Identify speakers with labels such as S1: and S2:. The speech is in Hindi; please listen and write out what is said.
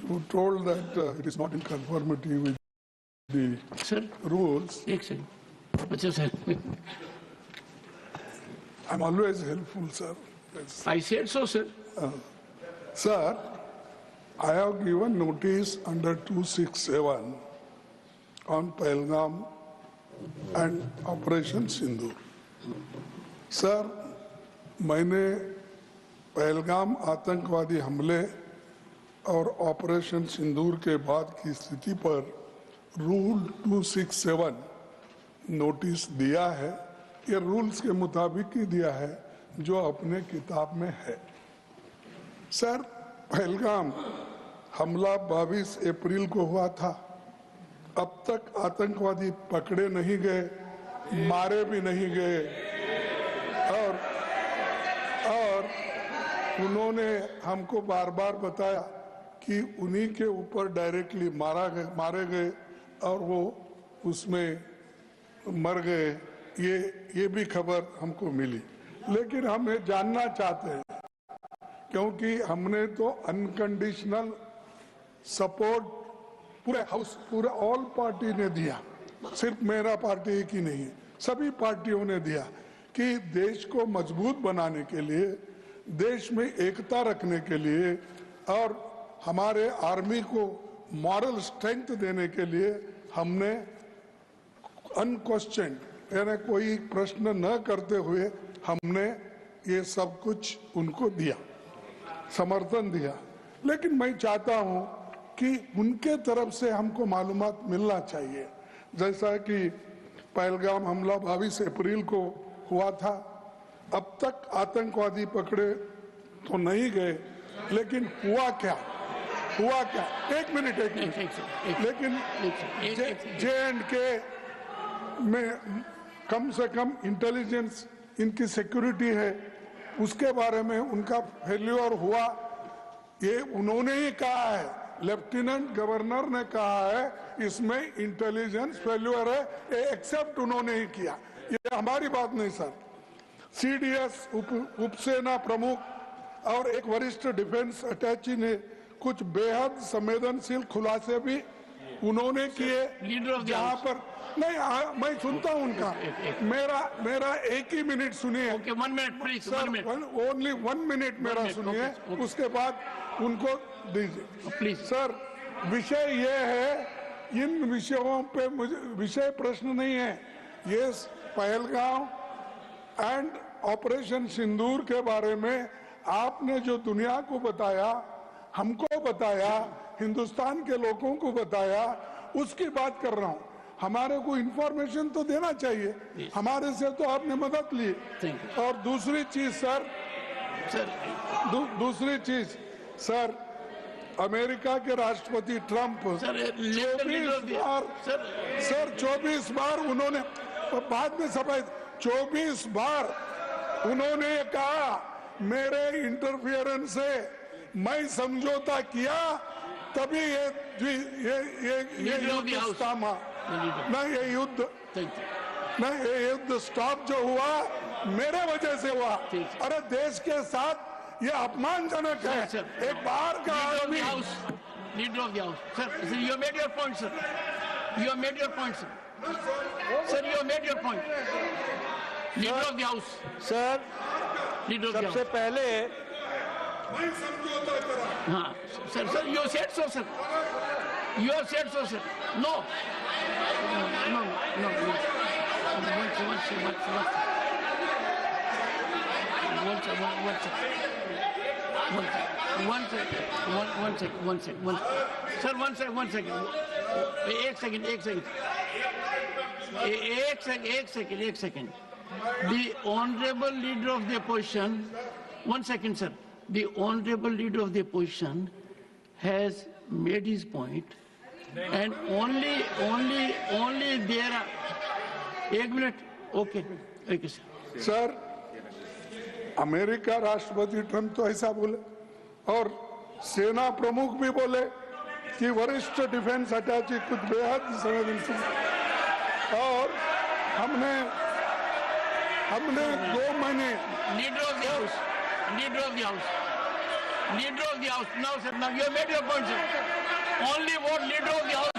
S1: You told that it is not in conformity with the rules.
S2: एक सेकंड, अच्छा sir.
S1: I'm always helpful, sir. Yes.
S2: I said so, sir.
S1: Sir, I have given notice under 267 on Pahalgam and Operation Sindoor. Sir, मैंने पहलगाम आतंकवादी हमले और ऑपरेशन सिंदूर के बाद की स्थिति पर रूल 267 नोटिस दिया है. ये रूल्स के मुताबिक ही दिया है जो अपने किताब में है. सर, पहलगाम हमला 22 अप्रैल को हुआ था. अब तक आतंकवादी पकड़े नहीं गए, मारे भी नहीं गए और उन्होंने हमको बार बार बताया कि उन्हीं के ऊपर डायरेक्टली मारे गए और वो उसमें मर गए. ये भी खबर हमको मिली. लेकिन हम ये जानना चाहते हैं क्योंकि हमने तो अनकंडीशनल सपोर्ट पूरे ऑल पार्टी ने दिया, सिर्फ मेरा पार्टी की नहीं, सभी पार्टियों ने दिया कि देश को मजबूत बनाने के लिए, देश में एकता रखने के लिए और हमारे आर्मी को मॉरल स्ट्रेंथ देने के लिए हमने अनक्वेश्चन यानी कोई प्रश्न न करते हुए हमने ये सब कुछ उनको दिया, समर्थन दिया. लेकिन मैं चाहता हूं कि उनके तरफ से हमको मालूमात मिलना चाहिए. जैसा कि पहलगाम हमला 22 अप्रैल को हुआ था, अब तक आतंकवादी पकड़े तो नहीं गए, लेकिन हुआ क्या? एक मिनट. लेकिन J&K में कम से कम इंटेलिजेंस इनकी सिक्योरिटी है, उसके बारे में उनका फेल्यूर हुआ, ये उन्होंने ही कहा है. लेफ्टिनेंट गवर्नर ने कहा है इसमें इंटेलिजेंस फेल्यूर है, ये एक्सेप्ट उन्होंने ही किया. ये हमारी बात नहीं सर. CDS उपसेना प्रमुख और एक वरिष्ठ डिफेंस अटैची ने कुछ बेहद संवेदनशील खुलासे भी उन्होंने किए, जहां पर नहीं मैं सुनता हूं उनका. मेरा एक ही मिनट सुनिए.
S2: Okay, 1 minute please.
S1: Only 1 minute मेरा सुनिए, उसके बाद उनको दीजिए प्लीज. सर, विषय ये है, इन विषयों पे मुझे विषय प्रश्न नहीं है. ये पहलगाम एंड ऑपरेशन सिंदूर के बारे में आपने जो दुनिया को बताया, हमको बताया, हिंदुस्तान के लोगों को बताया, उसकी बात कर रहा हूं. हमारे को इंफॉर्मेशन तो देना चाहिए. हमारे से तो आपने मदद ली. और दूसरी चीज सर, अमेरिका के राष्ट्रपति ट्रंप 24 बार उन्होंने बाद में सफाई 24 बार उन्होंने कहा मेरे इंटरफियरेंस से मैं समझौता किया, तभी ये युद्ध थामा. ये युद्ध स्टॉप जो हुआ मेरे वजह से हुआ. अरे देश के साथ ये अपमानजनक है. एक बार का आदमी.
S2: Leader of the house sir, you made your point sir. You made your point sir. Sir, you made your point. Leader of the house
S3: sir, सबसे पहले
S2: हाँ sir, you said so sir. You have said so, sir. No. One second. एक second. The honorable leader of the opposition, 1 second, sir. The honorable leader of the opposition has made his point. And only there are. 1 minute. Okay, sir.
S1: Sir, America राष्ट्रपति ट्रंप तो ऐसा बोले और सेना प्रमुख भी बोले कि वरिष्ठ डिफेंस अटैची कुछ बेहद संवेदनशील. और हमने 2 महीने.
S2: Leader of the house. Now, sir, now you made your point, sir. only what leader of the House